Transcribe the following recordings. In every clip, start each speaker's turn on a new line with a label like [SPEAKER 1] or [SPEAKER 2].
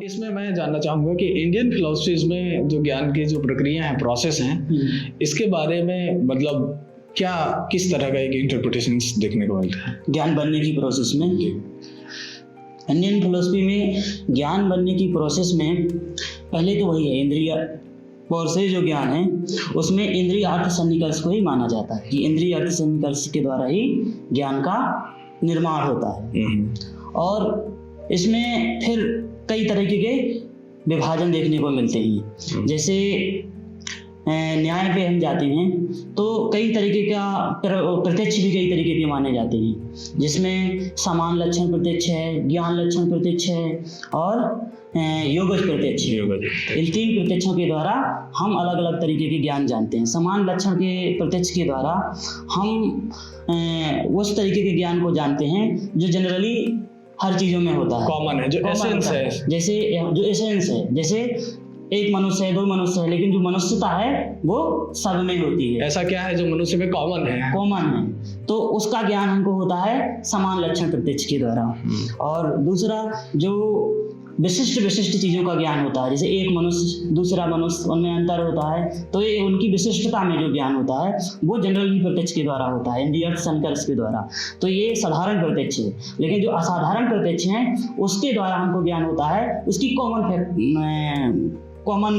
[SPEAKER 1] इसमें मैं जानना चाहूँगा कि इंडियन फिलॉसफीज में जो ज्ञान की जो प्रक्रिया है, प्रोसेस हैं, इसके बारे में मतलब क्या किस तरह का एक इंटरप्रिटेशन देखने को मिलता है
[SPEAKER 2] ज्ञान बनने की प्रोसेस में? इंडियन फिलॉसफी में ज्ञान बनने की प्रोसेस में पहले तो वही है, इंद्रिय और से जो ज्ञान है उसमें इंद्रिय अर्थ सन्निकर्ष को ही माना जाता है कि इंद्रिय अर्थ सन्निकर्ष के द्वारा ही ज्ञान का निर्माण होता है। और इसमें फिर कई तरीके के विभाजन देखने को मिलते हैं। जैसे न्याय पे हम जाते हैं तो कई तरीके का प्रत्यक्ष भी कई तरीके के माने जाते हैं, जिसमें समान लक्षण प्रत्यक्ष है, ज्ञान लक्षण प्रत्यक्ष है और योगज प्रत्यक्ष है। इन तीन प्रत्यक्षों के द्वारा हम अलग अलग तरीके के ज्ञान जानते हैं। समान लक्षण के प्रत्यक्ष के द्वारा हम उस तरीके के ज्ञान को जानते हैं जो जनरली हर चीज़ों में होता है,
[SPEAKER 1] कॉमन है, जो एसेंस है।
[SPEAKER 2] जैसे जो एसेंस है, जैसे एक मनुष्य है, दो मनुष्य है, लेकिन जो मनुष्यता है वो सब में होती है।
[SPEAKER 1] ऐसा क्या है जो मनुष्य में कॉमन है?
[SPEAKER 2] तो उसका ज्ञान हमको होता है समान लक्षण प्रत्यक्ष के द्वारा। और दूसरा जो विशिष्ट चीज़ों का ज्ञान होता है, जैसे एक मनुष्य दूसरा मनुष्य, उनमें अंतर होता है, तो ये उनकी विशिष्टता में जो ज्ञान होता है वो जनरली प्रत्यक्ष के द्वारा होता है, इंद्रिय अर्थ सन्निकर्ष के द्वारा। तो ये साधारण प्रत्यक्ष है। लेकिन जो असाधारण प्रत्यक्ष हैं उसके द्वारा हमको ज्ञान होता है उसकी कॉमन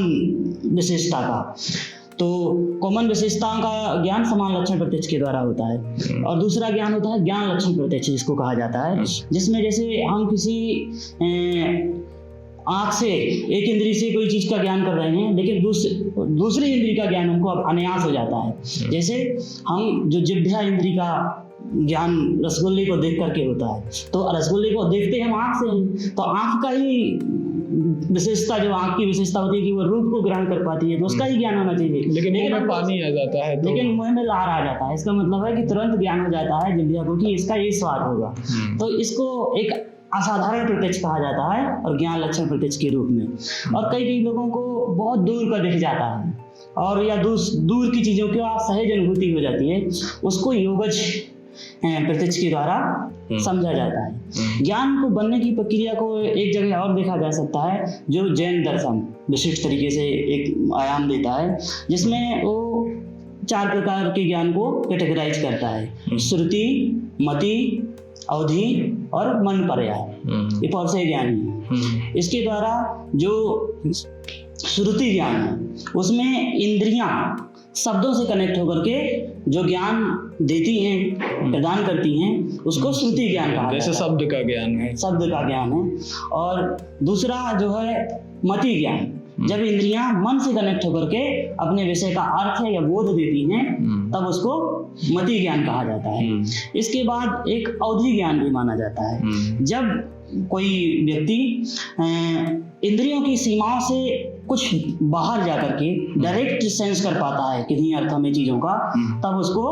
[SPEAKER 2] विशेषता का। तो कॉमन विशेषताओं का ज्ञान समान लक्षण प्रत्यक्ष के द्वारा होता है। और दूसरा ज्ञान होता है ज्ञान लक्षण प्रत्यक्ष, जिसको कहा जाता है, जिसमें जैसे हम किसी आँख से एक इंद्री से कोई चीज़ का ज्ञान कर रहे हैं, लेकिन दूसरी इंद्री का ज्ञान हमको अब अनायास हो जाता है। जैसे हम जो जिह्वा इंद्री का ज्ञान रसगुल्ले को देख करके होता है, तो रसगुल्ले को देखते हैं हम आँख से ही, तो आँख का ही विशेषता, जो आँख की विशेषता होती है कि वो रूप को ग्रहण कर पाती है, तो उसका ही ज्ञान होना चाहिए।
[SPEAKER 1] लेकिन मुंह में पानी आ जाता है तो...
[SPEAKER 2] लेकिन मुंह में लार आ जाता है, इसका मतलब है कि तुरंत ज्ञान हो जाता है जिह्वा को कि इसका ये स्वाद होगा। तो इसको एक असाधारण प्रत्यक्ष कहा जाता है और ज्ञान लक्षण प्रत्यक्ष के रूप में। और कई लोगों को बहुत दूर का दिख जाता है और या दूर की चीज़ों की सहज अनुभूति हो जाती है, उसको योगज प्रत्यक्ष के द्वारा समझा जाता है। ज्ञान को बनने की प्रक्रिया को एक जगह और देखा जा सकता है, जो जैन दर्शन विशिष्ट तरीके से एक आयाम देता है, जिसमें वो 4 प्रकार के ज्ञान को कैटेगराइज करता है: श्रुति, मति, अवधि और मन पर्याय। ये कौन से ज्ञान है? इसके द्वारा जो श्रुति ज्ञान है उसमें इंद्रियां शब्दों से कनेक्ट होकर के जो ज्ञान देती हैं, प्रदान करती हैं, उसको श्रुति ज्ञान कहा जाता है।
[SPEAKER 1] जैसे शब्द का ज्ञान है,
[SPEAKER 2] शब्द का ज्ञान है। और दूसरा जो है मति ज्ञान, जब इंद्रियां मन से कनेक्ट होकर के अपने विषय का अर्थ है या बोध देती हैं, तब उसको मति ज्ञान कहा जाता है। इसके बाद एक अवधि ज्ञान भी माना जाता है, जब कोई व्यक्ति इंद्रियों की सीमाओं से कुछ बाहर जाकर के डायरेक्ट सेंस कर पाता है किन्हीं अर्थों में चीजों का, तब उसको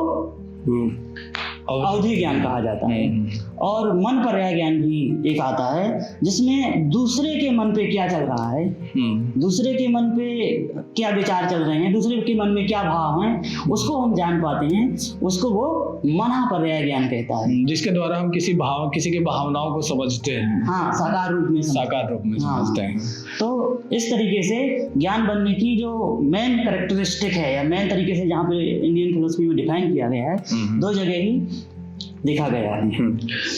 [SPEAKER 2] अवधि ज्ञान कहा जाता है। और मन पर्याय ज्ञान भी एक आता है, जिसमें दूसरे के मन पे क्या चल रहा है, दूसरे के मन पे क्या विचार चल रहे हैं, दूसरे के मन में क्या भाव हैं, उसको हम जान पाते हैं। उसको वो मना पर्याय ज्ञान कहता है,
[SPEAKER 1] जिसके द्वारा हम किसी की भावनाओं को समझते हैं।
[SPEAKER 2] हाँ, साकार रूप में
[SPEAKER 1] समझते हैं।
[SPEAKER 2] तो इस तरीके से ज्ञान बनने की जो मेन कैरेक्टरिस्टिक है या मेन तरीके से जहाँ पे इंडियन फिलोसफी में डिफाइन किया गया है, 2 जगह ही देखा गया है।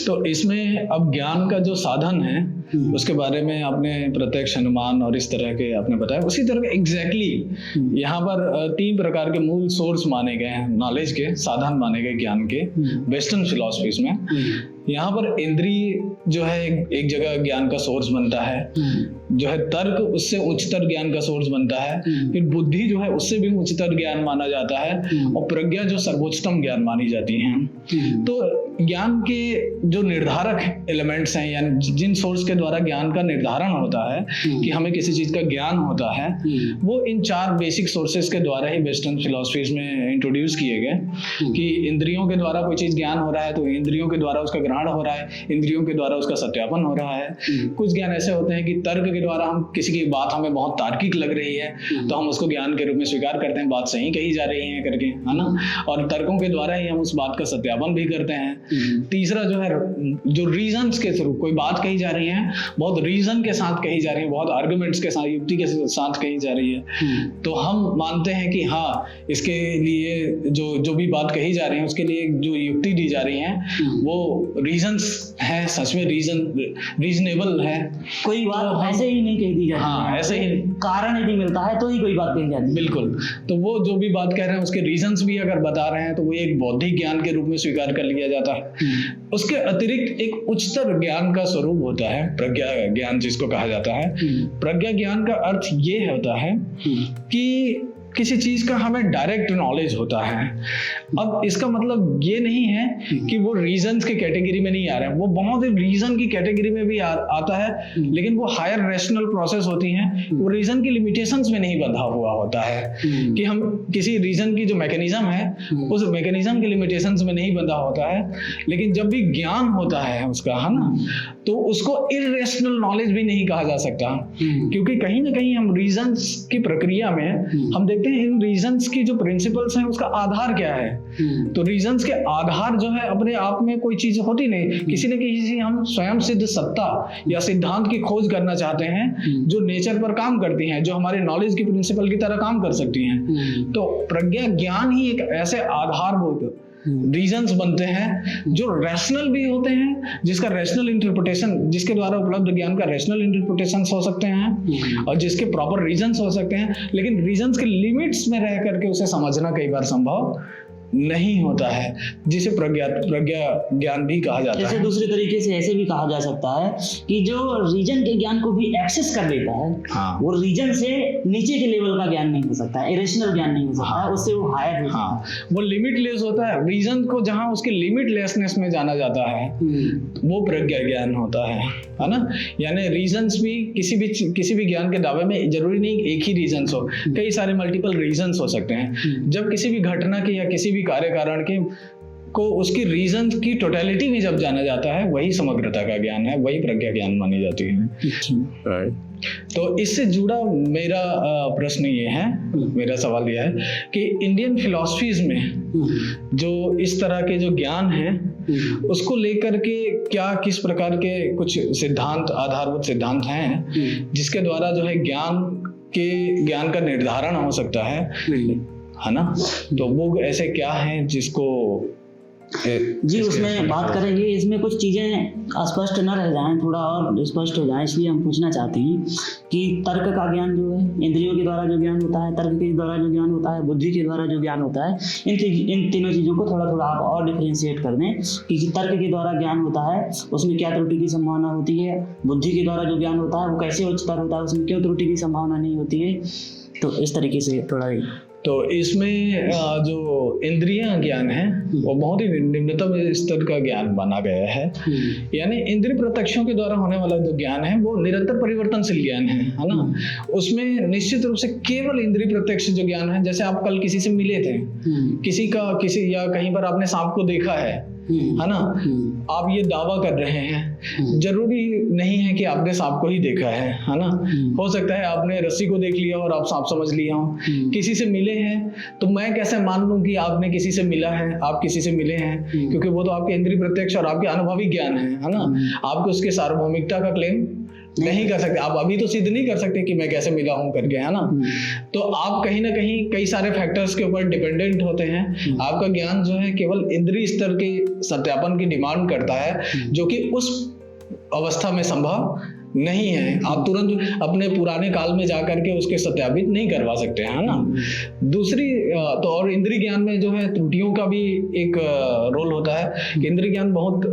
[SPEAKER 1] तो इसमें अब ज्ञान का जो साधन है उसके बारे में आपने प्रत्यक्ष, अनुमान और इस तरह के आपने बताया। उसी तरह एग्जैक्टली यहाँ पर 3 प्रकार के मूल सोर्स माने गए हैं, नॉलेज के साधन माने गए ज्ञान के वेस्टर्न फिलॉसफीज में। यहाँ पर इंद्रिय जो है एक जगह ज्ञान का सोर्स बनता है, जो है तर्क उससे उच्चतर ज्ञान का सोर्स बनता है, फिर बुद्धि जो है उससे भी उच्चतर ज्ञान माना जाता है, और प्रज्ञा जो सर्वोच्चतम ज्ञान मानी जाती है। तो ज्ञान के जो निर्धारक एलिमेंट्स हैं, यानी जिन सोर्स के द्वारा ज्ञान का निर्धारण होता है कि हमें किसी चीज का ज्ञान होता है, वो इन 4 बेसिक सोर्सेस के द्वारा ही वेस्टर्न फिलॉसफीज में इंट्रोड्यूस किए गए। कि इंद्रियों के द्वारा कोई चीज ज्ञान हो रहा है तो इंद्रियों के द्वारा उसका ग्रहण हो रहा है, इंद्रियों के द्वारा उसका सत्यापन हो रहा है। कुछ ज्ञान ऐसे होते हैं कि तर्क के द्वारा हम किसी की बात हमें बहुत तार्किक लग रही है तो हम उसको ज्ञान के रूप में स्वीकार करते हैं, बात सही कही जा रही है करके, है ना। और तर्कों के द्वारा ही हम उस बात का सत्यापन भी करते हैं। तीसरा जो है, जो रीजंस के थ्रू कोई बात कही जा रही है, बहुत रीजन के साथ कही जा रही है, बहुत आर्गुमेंट्स के साथ, युक्ति के साथ कही जा रही है, तो हम मानते हैं कि हाँ, इसके लिए जो भी बात कही जा रही है उसके लिए जो युक्ति दी जा रही है वो रीजंस है, सच में रीजनेबल है।
[SPEAKER 2] कोई बात ऐसे ही नहीं कही दी जाती।
[SPEAKER 1] हाँ, ऐसे ही
[SPEAKER 2] कारण यदि मिलता है तो ही कोई बात कही जाती है।
[SPEAKER 1] बिल्कुल। तो वो जो भी बात कह रहे हैं उसके रीजंस भी अगर बता रहे हैं तो वो एक बौद्धिक ज्ञान के रूप में स्वीकार कर लिया जाता है। उसके अतिरिक्त एक उच्चतर ज्ञान का स्वरूप होता है प्रज्ञा ज्ञान, जिसको कहा जाता है। प्रज्ञा ज्ञान का अर्थ ये होता है कि किसी चीज का हमें डायरेक्ट नॉलेज होता है। अब इसका मतलब ये नहीं है कि वो रीजंस के कैटेगरी में नहीं आ रहा है, वो बहुत ही रीजन की कैटेगरी में भी आता है, लेकिन वो हायर रैशनल प्रोसेस होती हैं, वो रीजन की लिमिटेशंस में नहीं बंधा हुआ होता है कि हम किसी रीजन की जो मैकेनिज्म है उस मैकेनिज्म की लिमिटेशंस में नहीं बंधा होता है। लेकिन जब भी ज्ञान होता है उसका, है ना, तो उसको इररेशनल नॉलेज भी नहीं कहा जा सकता, क्योंकि कहीं ना कहीं हम रीजंस की प्रक्रिया में हम देखते हैं इन रीजंस की जो प्रिंसिपल्स हैं उसका आधार क्या है। तो रीजंस के आधार जो है अपने आप में कोई चीज होती नहीं, किसी न किसी हम स्वयं सिद्ध सत्ता या सिद्धांत की खोज करना चाहते हैं जो नेचर पर काम करती हैं, जो हमारे नॉलेज की प्रिंसिपल की तरह काम कर सकती हैं। तो प्रज्ञा ज्ञान ही एक ऐसे आधारभूत रीजंस बनते हैं जो रैशनल भी होते हैं, जिसका रैशनल इंटरप्रिटेशन, जिसके द्वारा उपलब्ध ज्ञान का रैशनल इंटरप्रिटेशन हो सकते हैं और जिसके प्रॉपर रीजंस हो सकते हैं, लेकिन रीजंस के लिमिट्स में रह करके उसे समझना कई बार संभव नहीं होता है, जिसे प्रज्ञा ज्ञान भी कहा जाता है।
[SPEAKER 2] जैसे दूसरे तरीके से ऐसे भी कहा जा सकता है कि जो रीजन के ज्ञान को भी एक्सेस कर लेता है,
[SPEAKER 1] हाँ,
[SPEAKER 2] वो रीजन से नीचे के लेवल का ज्ञान नहीं हो सकता है, इरेशनल ज्ञान नहीं हो सकता है, उससे वो हायर हो
[SPEAKER 1] हाँ, वो लिमिटलेस होता है। रीजन को जहाँ उसके लिमिटलेसनेस में जाना जाता है वो प्रज्ञा ज्ञान होता है ना। यानी रीजंस भी किसी भी ज्ञान के दावे में जरूरी नहीं एक ही रीजंस हो, कई सारे मल्टीपल रीजंस हो सकते हैं। जब किसी भी घटना के या किसी भी कार्य कारण के को उसकी रीजन की टोटलिटी में जब जाना जाता है, वही समग्रता का ज्ञान है, वही प्रज्ञा ज्ञान मानी जाती है। तो इससे जुड़ा मेरा प्रश्न ये है, मेरा सवाल यह है कि इंडियन फिलॉसफीज में जो इस तरह के जो ज्ञान है उसको लेकर के क्या किस प्रकार के कुछ सिद्धांत, आधारभूत सिद्धांत हैं जिसके द्वारा जो है ज्ञान का निर्धारण हो सकता है ना। तो वो ऐसे क्या हैं जिसको
[SPEAKER 2] जी उसमें बात करेंगे। इसमें कुछ चीज़ें अस्पष्ट न रह जाएं, थोड़ा और स्पष्ट हो जाए, इसलिए हम पूछना चाहते हैं कि तर्क का ज्ञान जो है, इंद्रियों के द्वारा जो ज्ञान होता है, तर्क के द्वारा जो ज्ञान होता है, बुद्धि के द्वारा जो ज्ञान होता है, इन तीनों चीज़ों को थोड़ा थोड़ा आप और डिफ्रेंशिएट कर दें कि तर्क के द्वारा ज्ञान होता है उसमें क्या त्रुटि की संभावना होती है, बुद्धि के द्वारा जो ज्ञान होता है वो कैसे उच्चतर होता है, उसमें क्यों त्रुटि की संभावना नहीं होती है। तो इस तरीके से थोड़ा
[SPEAKER 1] तो इसमें जो इंद्रियां ज्ञान है वो बहुत ही निम्नतम स्तर का ज्ञान माना गया है। यानी इंद्रिय प्रत्यक्षों के द्वारा होने वाला जो ज्ञान है वो निरंतर परिवर्तनशील ज्ञान है ना। उसमें निश्चित रूप से केवल इंद्रिय प्रत्यक्ष जो ज्ञान है, जैसे आप कल किसी से मिले थे, किसी या कहीं पर आपने सांप को देखा है ना, आप ये दावा कर रहे हैं, जरूरी नहीं है कि आपने सांप को ही देखा है ना। हो सकता है आपने रस्सी को देख लिया और आप सांप समझ लिया हो। किसी से मिले हैं तो मैं कैसे मान लूं कि आपने किसी से मिला है, आप किसी से मिले हैं, क्योंकि वो तो आपके इंद्रिय प्रत्यक्ष और आपके अनुभवी ज्ञान है ना। आप उसके सार्वभौमिकता का क्लेम नहीं कर सकते, आप अभी तो सिद्ध नहीं कर सकते कि मैं कैसे मिला हूं करके, है ना। तो आप कहीं ना कहीं कई सारे फैक्टर्स के ऊपर डिपेंडेंट होते हैं। आपका ज्ञान जो है केवल इंद्रिय स्तर के सत्यापन की डिमांड करता है, जो कि उस अवस्था में संभव नहीं है। आप तुरंत अपने पुराने काल में जाकर के उसके सत्यापित नहीं करवा सकते हैं, है ना। दूसरी तो और इंद्रिय ज्ञान में जो है त्रुटियों का भी एक रोल होता है कि इंद्रिय ज्ञान बहुत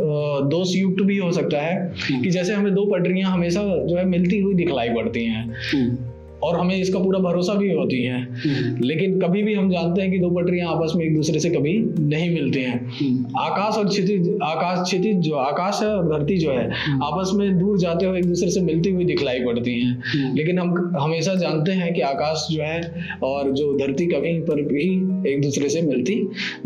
[SPEAKER 1] दोष युक्त भी हो सकता है कि जैसे हमें दो पटरियां हमेशा जो है मिलती हुई दिखलाई पड़ती हैं और हमें इसका पूरा भरोसा भी होती है, लेकिन कभी भी हम जानते हैं कि दो पटरियां आपस में एक दूसरे से कभी नहीं मिलती हैं। आकाश और क्षितिज जो आकाश है और धरती जो है आपस में दूर जाते हुए एक दूसरे से मिलती हुई दिखलाई पड़ती हैं, लेकिन हम हमेशा जानते हैं कि आकाश जो है और जो धरती कहीं पर भी एक दूसरे से मिलती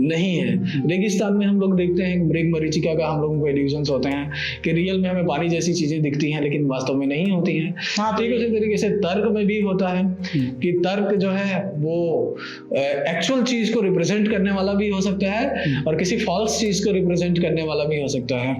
[SPEAKER 1] नहीं है। रेगिस्तान में हम लोग देखते हैं मृग मरीचिका का हम लोगों को इल्यूजन्स होते हैं कि रियल में हमें पानी जैसी चीजें दिखती हैं लेकिन वास्तव में नहीं होती हैं। ठीक उसी तरीके से तर्क में भी होता है कि तर्क जो है वो एक्चुअल चीज को रिप्रेजेंट करने वाला भी हो सकता है और किसी फॉल्स चीज को रिप्रेजेंट करने वाला भी हो सकता है।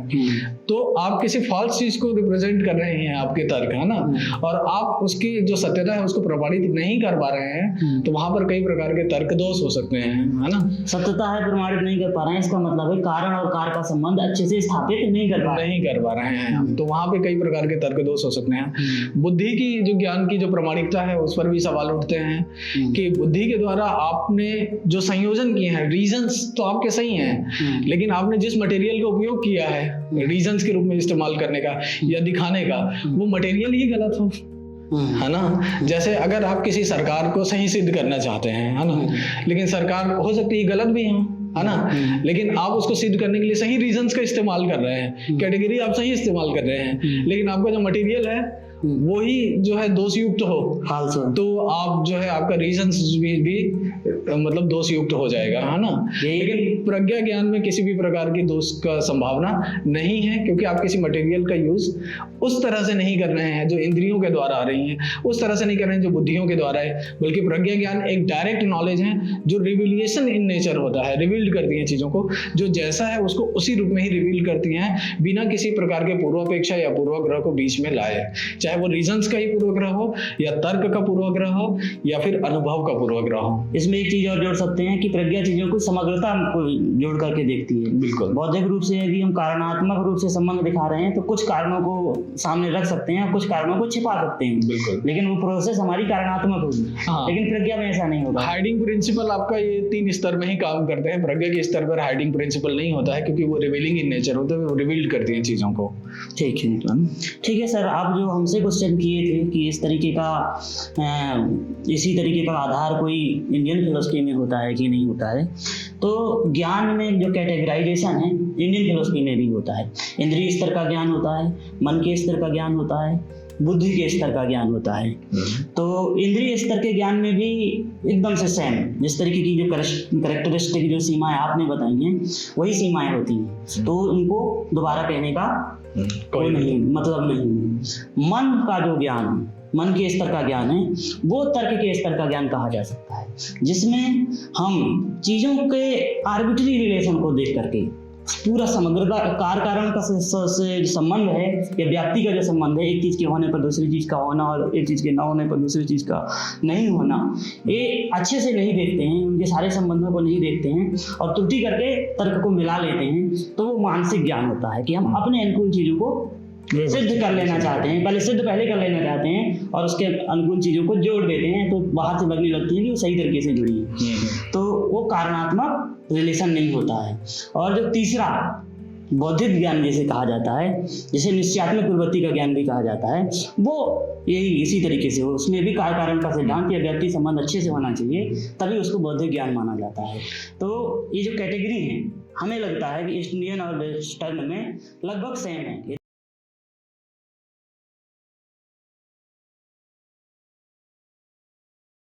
[SPEAKER 1] तो आप किसी फॉल्स चीज को रिप्रेजेंट कर रहे हैं आपके तर्क, है ना, और आप उसकी जो सत्यता है उसको प्रमाणित नहीं कर पा रहे हैं, तो वहां पर कई प्रकार के तर्क दोष हो सकते हैं, है ना।
[SPEAKER 2] सत्यता है प्रमाणित नहीं कर पा रहे हैं, इसका मतलब है कारण और कार्य का संबंध अच्छे से स्थापित नहीं कर पा रहे हैं, तो वहां पे कई प्रकार के तर्क दोष हो सकते हैं। बुद्धि की जो ज्ञान की जो प्रमाणिकता है उस पर भी सवाल उठते हैं कि बुद्धि के द्वारा आपने जो संयोजन किए हैं, रीजंस तो आपके सही हैं, लेकिन आपने जिस मटेरियल का उपयोग किया है रीजंस के रूप में इस्तेमाल करने का या दिखाने का, वो मटेरियल ही गलत हो, है ना। जैसे अगर आप किसी सरकार को सही सिद्ध करना चाहते हैं, है ना, लेकिन सरकार हो सकती है गलत भी हो, है ना, लेकिन आप उसको सिद्ध करने के लिए सही रीजंस का इस्तेमाल कर रहे हैं, कैटेगरी आप सही इस्तेमाल कर रहे हैं, लेकिन आपका जो मटेरियल है वही जो है दोषयुक्त हो, तो आप जो है आपका रीजंस भी मतलब दोषयुक्त हो जाएगा, है ना। लेकिन प्रज्ञा ज्ञान में किसी भी प्रकार की दोष का संभावना नहीं है, क्योंकि आप किसी मटेरियल का यूज उस तरह से नहीं कर रहे हैं जो इंद्रियों के द्वारा आ रही हैं, उस तरह से नहीं कर रहे हैं जो बुद्धियों के द्वारा है, बल्कि प्रज्ञा ज्ञान एक डायरेक्ट नॉलेज है जो रिविलिएशन इन नेचर होता है, रिवील्ड करती है चीजों को, जो जैसा है उसको उसी रूप में ही रिवील करती हैं, बिना किसी प्रकार के पूर्वापेक्षा या पूर्वाग्रह को बीच में लाए, चाहे वो रीजंस का ही पूर्वाग्रह हो या तर्क का पूर्वाग्रह हो या फिर अनुभव का पूर्वाग्रह हो। इसमें एक चीज और जोड़ सकते हैं कि प्रज्ञा चीजों को समग्रता को जोड़ करके देखती है।
[SPEAKER 1] बिल्कुल।
[SPEAKER 2] बौद्धिक रूप से यदि हम कारणात्मक रूप से संबंध दिखा रहे हैं तो कुछ कारणों को सामने रख सकते हैं, कुछ कारणों को छिपा सकते हैं।
[SPEAKER 1] बिल्कुल।
[SPEAKER 2] लेकिन वो प्रोसेस हमारी कारणात्मक होगी। लेकिन प्रज्ञा में ऐसा नहीं होगा।
[SPEAKER 1] हाइडिंग प्रिंसिपल आपका ये 3 स्तर में ही काम करते हैं। प्रज्ञा के स्तर पर हाइडिंग प्रिंसिपल नहीं होता है, क्योंकि वो रिवीलिंग इन नेचर होता है, वो रिवील्ड करती हैं चीजों को।
[SPEAKER 2] ठीक है सर, आप जो हमसे क्वेश्चन किए थे कि इस तरीके का इसी तरीके का आधार कोई इंडियन फिलोसफी में होता है कि नहीं होता है, तो ज्ञान में जो कैटेगराइजेशन है इंडियन फिलोसफी में भी होता है। इंद्रिय स्तर का ज्ञान होता है, मन के स्तर का ज्ञान होता है, बुद्धि के स्तर का ज्ञान होता है। तो इंद्रिय स्तर के ज्ञान में भी एकदम से सेम जिस तरीके की जो करेक्टरिस्टिक जो सीमाएं आपने बताई हैं वही सीमाएं होती हैं, तो उनको दोबारा कहने का कोई नहीं मतलब नहीं। मन का जो ज्ञान, मन के स्तर का ज्ञान है, वो तर्क के स्तर का ज्ञान कहा जा सकता है, जिसमें हम चीजों के आर्बिट्री रिलेशन को देख करके पूरा समग्रता कार्य कारण का से संबंध है या व्याप्ति का जो संबंध है, एक चीज के होने पर दूसरी चीज का होना और एक चीज के न होने पर दूसरी चीज का नहीं होना, ये अच्छे से नहीं देखते हैं, उनके सारे संबंधों को नहीं देखते हैं और त्रुटि करके तर्क को मिला लेते हैं, तो वो मानसिक ज्ञान होता है कि हम अपने अनुकूल चीजों को सिद्ध कर लेना चाहते हैं, पहले कर लेना चाहते हैं और उसके अनुकूल चीजों को जोड़ देते हैं, तो बाहर से लगने लगती है कि वो सही तरीके से जुड़ी है, तो वो कारणात्मक रिलेशन नहीं होता है। और जो तीसरा बौद्धिक ज्ञान जिसे कहा जाता है, जिसे निश्चयात्मक प्रवृत्ति का ज्ञान भी कहा जाता है, वो यही इसी तरीके से हो, उसमें भी कार्य कारण का सिद्धांत या व्यक्ति संबंध अच्छे से होना चाहिए, तभी उसको बौद्धिक ज्ञान माना जाता है। तो ये जो कैटेगरी है हमें लगता है कि इंडियन और वेस्टर्न में लगभग सेम है।